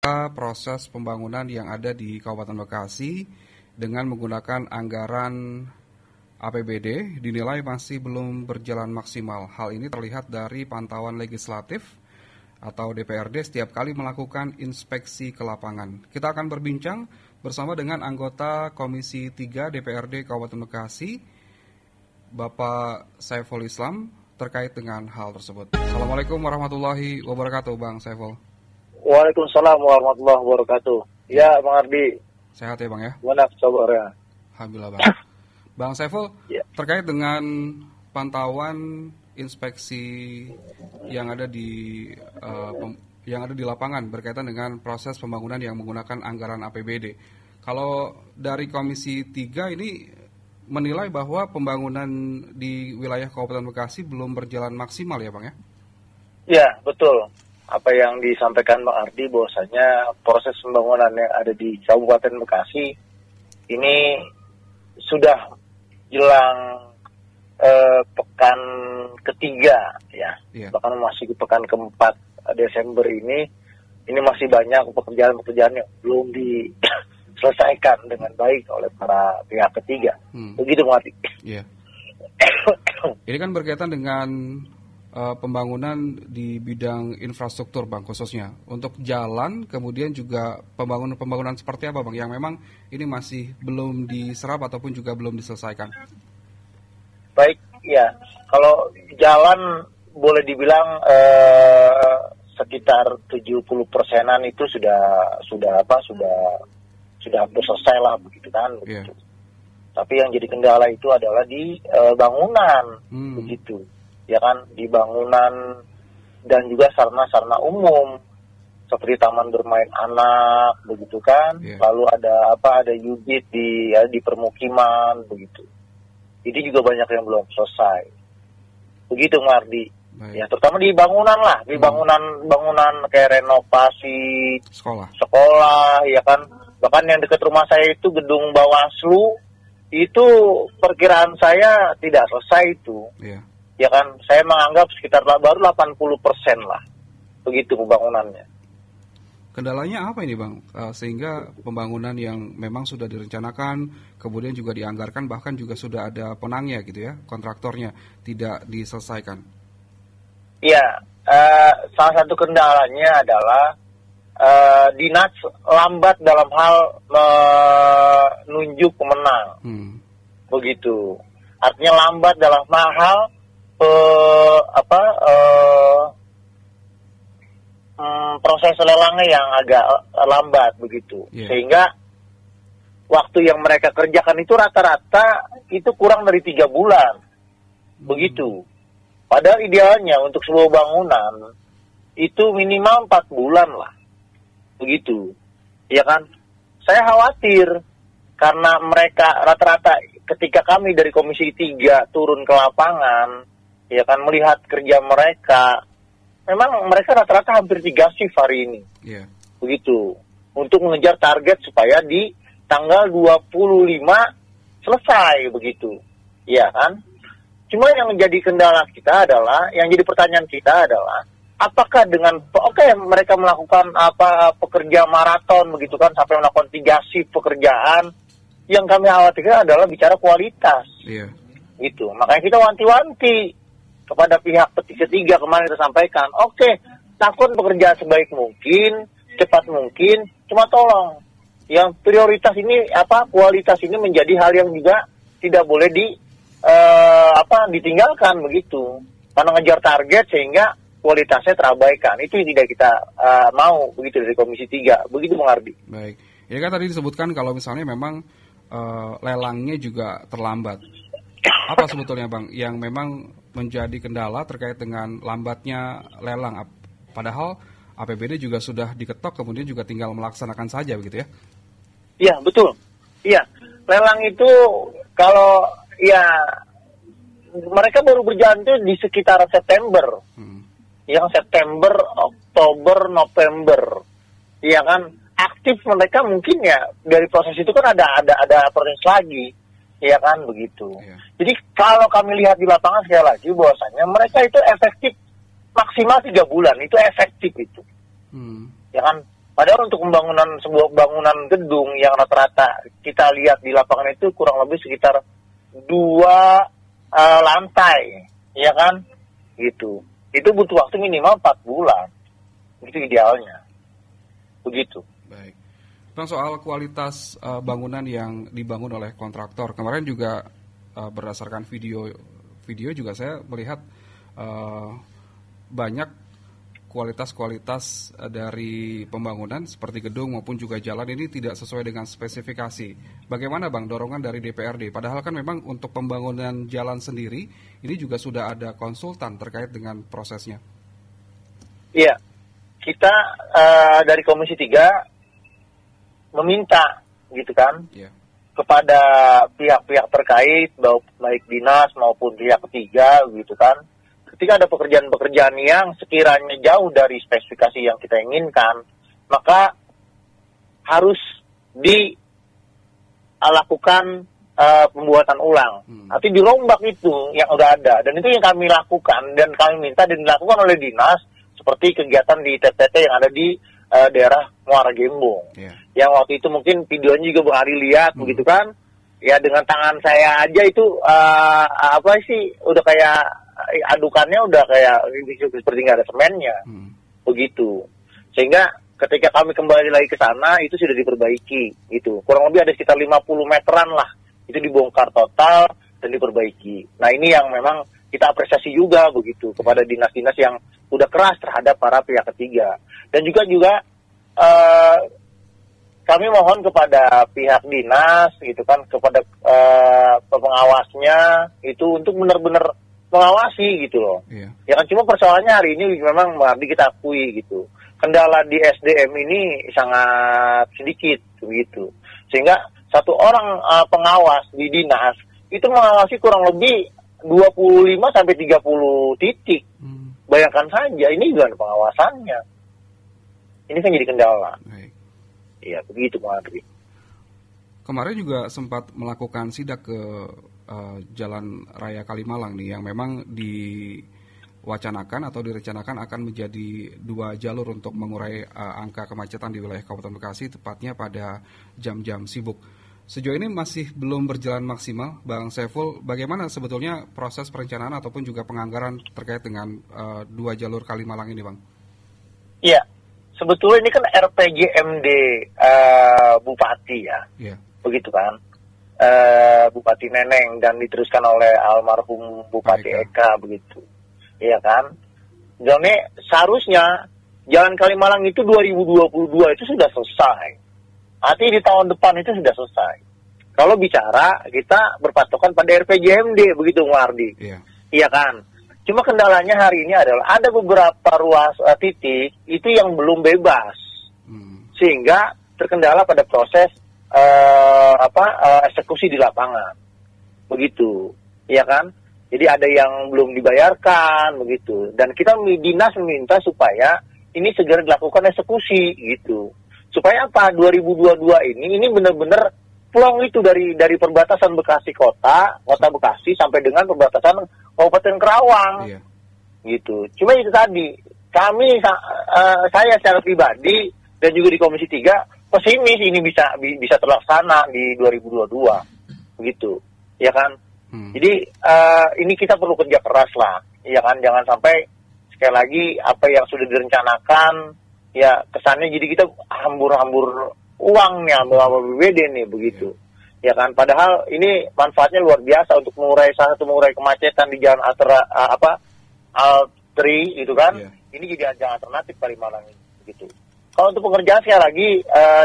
proses pembangunan yang ada di Kabupaten Bekasi dengan menggunakan anggaran APBD dinilai masih belum berjalan maksimal. Hal ini terlihat dari pantauan legislatif atau DPRD setiap kali melakukan inspeksi ke lapangan. Kita akan berbincang bersama dengan anggota Komisi 3 DPRD Kabupaten Bekasi, Bapak Saiful Islam, terkait dengan hal tersebut. Assalamualaikum warahmatullahi wabarakatuh, Bang Saiful. Waalaikumsalam warahmatullahi wabarakatuh. Ya, Bang Ardi. Sehat ya, Bang ya? Gimana kabarnya? Alhamdulillah, Bang. Bang Saiful, ya, terkait dengan pantauan inspeksi yang ada di lapangan berkaitan dengan proses pembangunan yang menggunakan anggaran APBD. Kalau dari Komisi 3 ini menilai bahwa pembangunan di wilayah Kabupaten Bekasi belum berjalan maksimal ya, Bang ya? Ya, betul. Apa yang disampaikan Bang Ardi bahwasanya proses pembangunan yang ada di Kabupaten Bekasi ini sudah jelang pekan ketiga ya, bahkan masih di pekan keempat Desember ini masih banyak pekerjaan-pekerjaan yang belum diselesaikan dengan baik oleh para pihak ketiga. Begitu Bang Ardi. Iya. Ini kan berkaitan dengan pembangunan di bidang infrastruktur, Bang, khususnya untuk jalan, kemudian juga pembangunan seperti apa, Bang, yang memang ini masih belum diserap ataupun juga belum diselesaikan? Baik, ya, kalau jalan boleh dibilang sekitar 70%-an itu sudah hampir selesai lah, begitu kan, begitu. Tapi yang jadi kendala itu adalah di bangunan, begitu. Ya kan, di bangunan dan juga sarana-sarana umum seperti taman bermain anak, begitu kan. Lalu ada unit di permukiman, begitu. Ini juga banyak yang belum selesai. Begitu Mardi. Ya, terutama di bangunan lah, di bangunan kayak renovasi sekolah, ya kan. Bahkan yang dekat rumah saya itu gedung Bawaslu, itu perkiraan saya tidak selesai itu. Ya kan, saya menganggap sekitar baru 80% lah, begitu pembangunannya. Kendalanya apa ini, Bang? Sehingga pembangunan yang memang sudah direncanakan, kemudian juga dianggarkan, bahkan juga sudah ada penangnya gitu ya, kontraktornya, tidak diselesaikan. Iya, salah satu kendalanya adalah dinas lambat dalam hal menunjuk pemenang, begitu. Artinya lambat dalam hal proses lelangnya yang agak lambat begitu, sehingga waktu yang mereka kerjakan itu rata-rata itu kurang dari 3 bulan, begitu. Padahal idealnya untuk sebuah bangunan itu minimal 4 bulan lah, begitu, ya kan? Saya khawatir karena mereka rata-rata ketika kami dari Komisi 3 turun ke lapangan, ya kan, melihat kerja mereka, memang mereka rata-rata hampir 3 shift hari ini. Begitu. Untuk mengejar target supaya di tanggal 25 selesai, begitu. Ya kan? Cuma yang menjadi kendala kita adalah, yang jadi pertanyaan kita adalah, apakah dengan, mereka melakukan pekerja maraton, begitu kan, sampai melakukan 3 shift pekerjaan, yang kami khawatirkan adalah bicara kualitas. Gitu. Makanya kita wanti-wanti kepada pihak ketiga kemarin kita sampaikan, lakukan pekerjaan sebaik mungkin, cepat mungkin, cuma tolong yang prioritas ini kualitas ini menjadi hal yang juga tidak boleh ditinggalkan, begitu. Karena ngejar target sehingga kualitasnya terabaikan. Itu yang tidak kita mau, begitu, dari Komisi 3. Begitu Bang Ardi. Baik. Ya kan tadi disebutkan kalau misalnya memang lelangnya juga terlambat. Apa sebetulnya, Bang, yang memang menjadi kendala terkait dengan lambatnya lelang? Padahal APBD juga sudah diketok, kemudian juga tinggal melaksanakan saja, begitu ya? Iya, betul. Iya, lelang itu kalau mereka baru berjalan itu di sekitar September. Yang September, Oktober, November. Iya kan? Aktif mereka mungkin ya dari proses itu kan ada proses lagi. Ya kan, begitu. Jadi kalau kami lihat di lapangan sekali lagi bahwasanya mereka itu efektif maksimal 3 bulan, itu efektif itu. Ya kan, Padahal untuk pembangunan sebuah bangunan gedung yang rata-rata kita lihat di lapangan itu kurang lebih sekitar 2 lantai, ya kan? Gitu. Itu butuh waktu minimal 4 bulan. Itu idealnya. Begitu. Baik. Bang, soal kualitas bangunan yang dibangun oleh kontraktor, kemarin juga berdasarkan video juga saya melihat banyak kualitas dari pembangunan seperti gedung maupun juga jalan ini tidak sesuai dengan spesifikasi. Bagaimana Bang dorongan dari DPRD? Padahal kan memang untuk pembangunan jalan sendiri ini juga sudah ada konsultan terkait dengan prosesnya. Iya, kita dari Komisi 3 meminta gitu kan kepada pihak-pihak terkait, baik dinas maupun pihak ketiga gitu kan. Ketika ada pekerjaan-pekerjaan yang sekiranya jauh dari spesifikasi yang kita inginkan, maka harus dilakukan pembuatan ulang. Nanti dirombak itu yang udah ada. Dan itu yang kami lakukan dan kami minta dan dilakukan oleh dinas seperti kegiatan di TTT yang ada di daerah Muara Gembong. Yang waktu itu mungkin videonya juga Bung Ari lihat begitu kan. Ya dengan tangan saya aja itu udah kayak adukannya udah kayak seperti nggak ada semennya, begitu. Sehingga ketika kami kembali lagi ke sana itu sudah diperbaiki, gitu. Kurang lebih ada sekitar 50 meteran lah, itu dibongkar total dan diperbaiki. Nah ini yang memang kita apresiasi juga begitu kepada dinas-dinas yang udah keras terhadap para pihak ketiga. Dan juga kami mohon kepada pihak dinas, gitu kan, kepada pengawasnya itu untuk benar-benar mengawasi gitu loh. Ya kan cuma persoalannya hari ini memang kita akui gitu. Kendala di SDM ini sangat sedikit begitu. Sehingga satu orang pengawas di dinas itu mengawasi kurang lebih 25 sampai 30 titik. Bayangkan saja ini gimana pengawasannya. Ini kan jadi kendala. Iya, begitu Pak Andri. Kemarin juga sempat melakukan sidak ke Jalan Raya Kalimalang nih yang memang diwacanakan atau direncanakan akan menjadi 2 jalur untuk mengurai angka kemacetan di wilayah Kabupaten Bekasi, tepatnya pada jam-jam sibuk. Sejauh ini masih belum berjalan maksimal, Bang Saiful. Bagaimana sebetulnya proses perencanaan ataupun juga penganggaran terkait dengan 2 jalur Kalimalang ini, Bang? Iya, sebetulnya ini kan RPJMD Bupati ya, begitu kan? Bupati Neneng dan diteruskan oleh almarhum Bupati Eka begitu, iya kan? Jadi seharusnya Jalan Kalimalang itu 2022 itu sudah selesai. Artinya di tahun depan itu sudah selesai. Kalau bicara kita berpatokan pada RPJMD begitu Mardi, iya kan? Cuma kendalanya hari ini adalah ada beberapa ruas titik itu yang belum bebas, sehingga terkendala pada proses eksekusi di lapangan, begitu, ya kan? Jadi ada yang belum dibayarkan, begitu. Dan kita dinas meminta supaya ini segera dilakukan eksekusi, gitu. Supaya apa? 2022 ini benar-benar plong itu dari perbatasan Bekasi kota Bekasi sampai dengan perbatasan Kabupaten Kerawang, gitu. Cuma itu tadi, saya secara pribadi dan juga di Komisi 3 pesimis ini bisa terlaksana di 2022, begitu, ya kan? Jadi ini kita perlu kerja keras lah, ya kan? Jangan sampai sekali lagi apa yang sudah direncanakan, ya kesannya jadi kita hambur-hambur uangnya, hambur BPD nih, begitu, ya kan? Padahal ini manfaatnya luar biasa untuk mengurai kemacetan di jalan Altri, gitu kan? Ini jadi jalan alternatif Kalimalang ini, begitu. Kalau untuk pekerjaan sekali lagi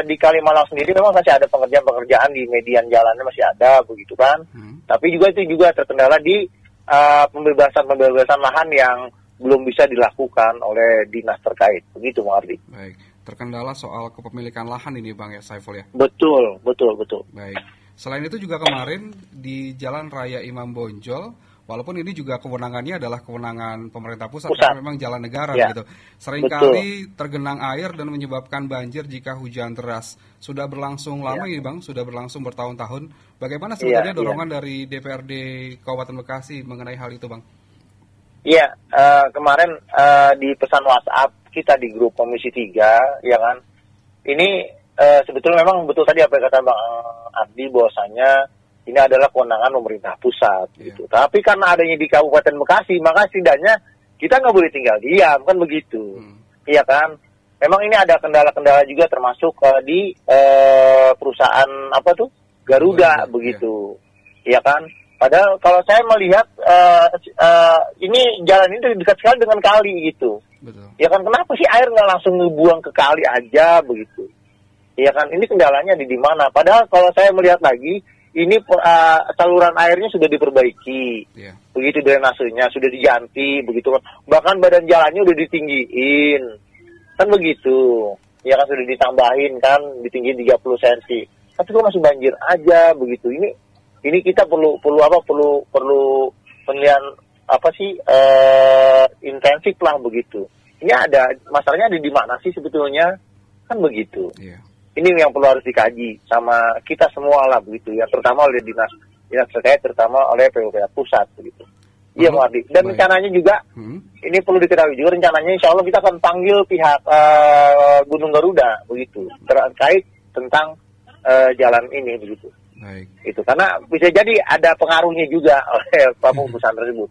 di Kalimalang sendiri memang masih ada pekerjaan di median jalannya masih ada begitu kan. Tapi itu juga terkendala di pembebasan lahan yang belum bisa dilakukan oleh dinas terkait. Begitu Bang Ardi. Baik. Terkendala soal kepemilikan lahan ini Bang ya Saiful ya. Betul. Baik. Selain itu juga kemarin di Jalan Raya Imam Bonjol, walaupun ini juga kewenangannya adalah kewenangan pemerintah pusat. Karena memang jalan negara gitu. Seringkali tergenang air dan menyebabkan banjir jika hujan deras. Sudah berlangsung lama ini Bang, sudah berlangsung bertahun-tahun. Bagaimana sebetulnya dorongan dari DPRD Kabupaten Bekasi mengenai hal itu Bang? Kemarin di pesan WhatsApp kita di grup Komisi 3, ya kan, ini sebetulnya memang betul tadi apa yang kata Bang Ardi, bahwasanya ini adalah kewenangan pemerintah pusat, gitu. Tapi karena adanya di Kabupaten Bekasi, maka setidaknya kita nggak boleh tinggal diam, kan begitu, iya kan? Memang ini ada kendala-kendala juga, termasuk di perusahaan apa tuh Garuda, begitu, iya kan? Padahal kalau saya melihat ini jalan ini dekat sekali dengan kali, gitu. Betul. Ya kan, kenapa sih air nggak langsung ngebuang ke kali aja, begitu? Ya kan, ini kendalanya di mana? Padahal kalau saya melihat lagi, ini saluran airnya sudah diperbaiki, begitu, drainasenya sudah diganti, begitu. Bahkan badan jalannya udah ditinggiin, kan begitu. Ya kan, sudah ditambahin kan, ditinggiin 30 cm. Tapi kok masih banjir aja, begitu. Ini kita perlu penilaian apa sih intensif lah, begitu. Ini ada masalahnya di mana sih sebetulnya, kan begitu. Ini yang perlu harus dikaji sama kita semua lah, begitu ya, terutama oleh dinas terkait, terutama oleh PUPR pusat, begitu. Iya, Bang Ardi. Dan rencananya juga ini perlu diketahui juga, rencananya insya Allah kita akan panggil pihak Gunung Garuda, begitu, terkait tentang jalan ini, begitu. Baik. Itu karena bisa jadi ada pengaruhnya juga oleh pembusuhan tersebut.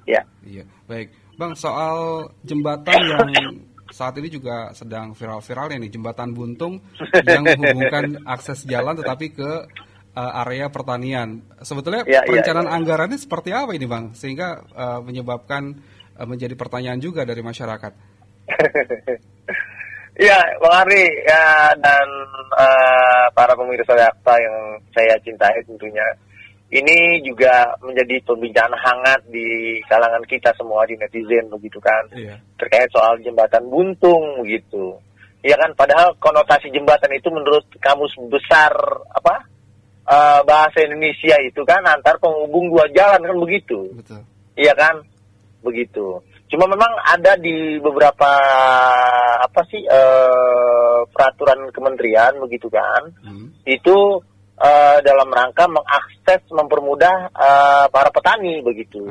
Ya. Iya, baik. Bang, soal jembatan yang saat ini juga sedang viral-viralnya nih, jembatan buntung yang menghubungkan akses jalan tetapi ke area pertanian. Sebetulnya perencanaan anggarannya seperti apa ini, Bang? Sehingga menyebabkan menjadi pertanyaan juga dari masyarakat. Iya, Bang Ari dan para pemirsa Yakta yang saya cintai tentunya. Ini juga menjadi perbincangan hangat di kalangan kita semua, di netizen, begitu kan, terkait soal jembatan buntung, begitu. Iya kan, padahal konotasi jembatan itu menurut kamus besar bahasa Indonesia itu kan antar penghubung dua jalan, kan begitu. Betul. Iya kan, begitu. Cuma memang ada di beberapa peraturan kementerian, begitu kan, itu dalam rangka mengakses, mempermudah para petani, begitu.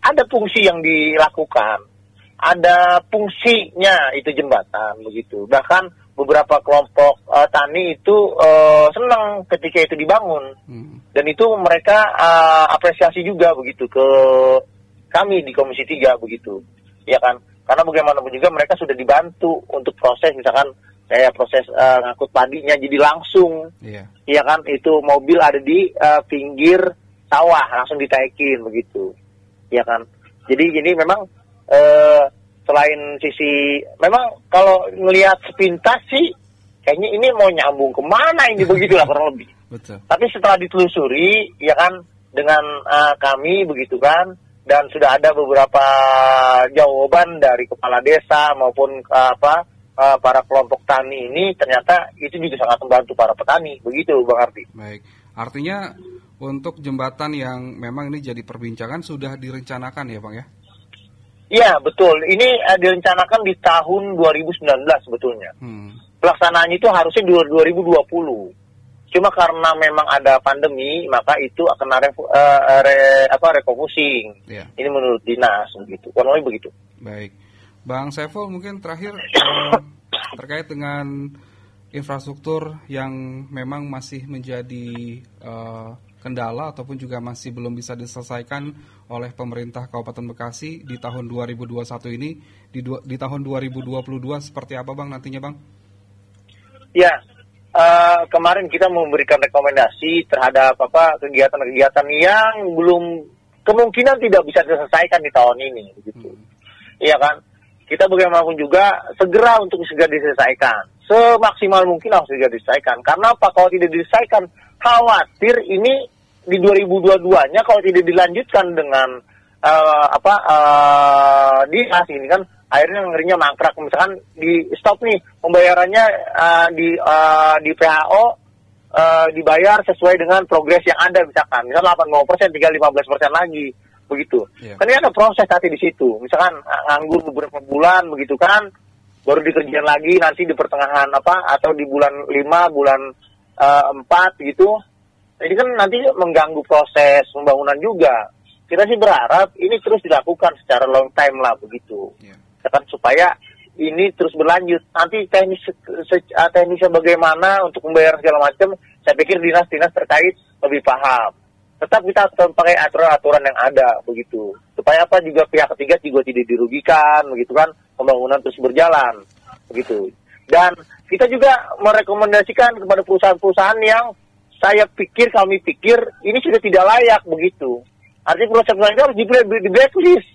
Ada fungsi yang dilakukan, ada fungsinya itu jembatan, begitu. Bahkan beberapa kelompok tani itu senang ketika itu dibangun, dan itu mereka apresiasi juga, begitu, ke kami di Komisi 3, begitu, ya kan? Karena bagaimanapun juga mereka sudah dibantu untuk proses, misalkan proses ngangkut padinya jadi langsung, iya kan, itu mobil ada di pinggir sawah, langsung ditaikin, begitu, iya kan. Jadi ini memang selain sisi, memang kalau ngelihat sepintas sih, kayaknya ini mau nyambung kemana ini, begitulah kurang lebih. Betul. Tapi setelah ditelusuri, ya kan, dengan kami, begitu kan, dan sudah ada beberapa jawaban dari kepala desa maupun para kelompok tani ini, ternyata itu juga sangat membantu para petani, begitu, Bang Ardi. Baik, artinya untuk jembatan yang memang ini jadi perbincangan sudah direncanakan ya, Bang ya? Iya, betul. Ini direncanakan di tahun 2019 sebetulnya. Pelaksanaannya itu harusnya 2020. Cuma karena memang ada pandemi, maka itu akan refocusing. Ini menurut dinas, begitu. Kurang lebih begitu. Baik. Bang Saiful, mungkin terakhir terkait dengan infrastruktur yang memang masih menjadi kendala ataupun juga masih belum bisa diselesaikan oleh pemerintah Kabupaten Bekasi di tahun 2021 ini, di tahun 2022 seperti apa, Bang, nantinya, Bang? Ya, kemarin kita memberikan rekomendasi terhadap kegiatan-kegiatan yang belum kemungkinan tidak bisa diselesaikan di tahun ini, begitu. Iya kan? Kita bagaimanapun juga segera diselesaikan. Semaksimal mungkin harus segera diselesaikan. Karena apa? Kalau tidak diselesaikan, khawatir ini di 2022-nya kalau tidak dilanjutkan dengan dinas ini kan, akhirnya ngerinya mangkrak. Misalkan di stop nih pembayarannya di PHO dibayar sesuai dengan progres yang ada, misalkan 80%, tinggal 15% lagi, begitu. Kan ini ada proses nanti di situ. Misalkan nganggur beberapa bulan, begitu kan, baru dikerjain lagi nanti di pertengahan atau di bulan 5, bulan 4 gitu. Ini kan nanti mengganggu proses pembangunan juga. Kita sih berharap ini terus dilakukan secara long time lah, begitu. Kan supaya ini terus berlanjut. Nanti teknisnya bagaimana untuk membayar segala macam, saya pikir dinas-dinas terkait lebih paham. Tetap kita harus pakai aturan-aturan yang ada begitu. Supaya apa juga pihak ketiga juga tidak dirugikan begitu kan, pembangunan terus berjalan begitu. Dan kita juga merekomendasikan kepada perusahaan-perusahaan yang kami pikir ini sudah tidak layak begitu. Artinya perusahaan itu harus di blacklist.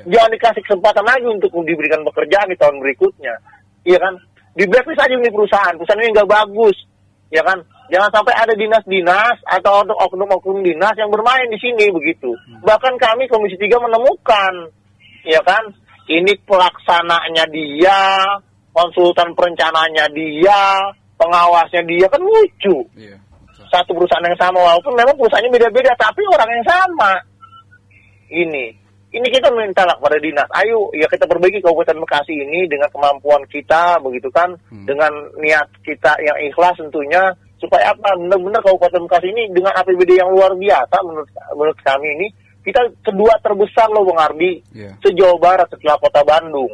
Jangan dikasih kesempatan lagi untuk diberikan pekerjaan di tahun berikutnya. Iya kan? Di blacklist aja ini perusahaan ini nggak bagus. Ya kan? Jangan sampai ada dinas-dinas atau oknum-oknum dinas yang bermain di sini begitu. Bahkan kami Komisi 3 menemukan, ya kan? Ini pelaksananya dia, konsultan perencananya dia, pengawasnya dia, kan lucu. Iya, satu perusahaan yang sama, walaupun memang perusahaannya beda-beda, tapi orang yang sama. Ini kita minta lah kepada dinas, ayo ya kita perbaiki Kabupaten Bekasi ini dengan kemampuan kita, begitu kan, dengan niat kita yang ikhlas tentunya, supaya apa, benar-benar Kabupaten Bekasi ini dengan APBD yang luar biasa menurut kami ini, kita kedua terbesar loh Bang Ardi, se-Jawa Barat setelah Kota Bandung.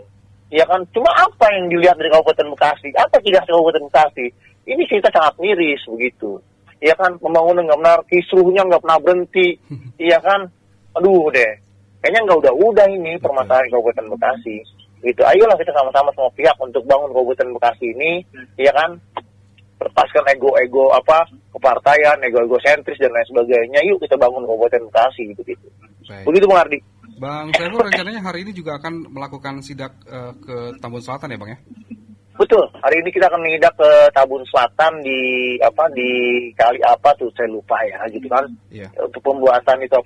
Ya kan, cuma apa yang dilihat dari Kabupaten Bekasi, apa tidak Kabupaten Bekasi, ini kita sangat miris begitu. Ya kan, pembangunan nggak pernah, kisruhnya nggak pernah berhenti, iya kan, aduh deh. Kayaknya nggak udah ini permasalahan Kabupaten Bekasi. Gitu. Ayolah kita sama-sama semua pihak untuk bangun Kabupaten Bekasi ini, ya kan? Lepaskan ego-ego kepartaian, ego-ego sentris dan lain sebagainya. Yuk kita bangun Kabupaten Bekasi gitu. Begitu Bang Ardi. Bang Saiful rencananya hari ini juga akan melakukan sidak ke Tambun Selatan ya Bang ya? Betul. Hari ini kita akan mengidak ke Tambun Selatan di kali apa tuh saya lupa ya gitu kan. Yeah. Untuk pembuatan itu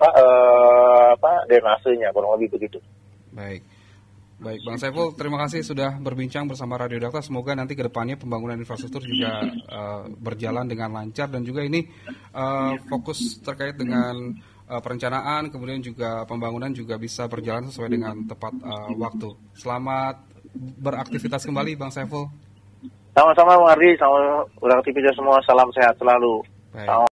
drainasenya kurang lebih begitu. Baik Bang Saiful, terima kasih sudah berbincang bersama Radio Dakta. Semoga nanti ke depannya pembangunan infrastruktur juga berjalan dengan lancar dan juga ini fokus terkait dengan perencanaan, kemudian juga pembangunan juga bisa berjalan sesuai dengan tepat waktu. Selamat beraktivitas kembali Bang Saiful. Sama-sama Bang Ardi, sama beraktivitas semua, salam sehat selalu.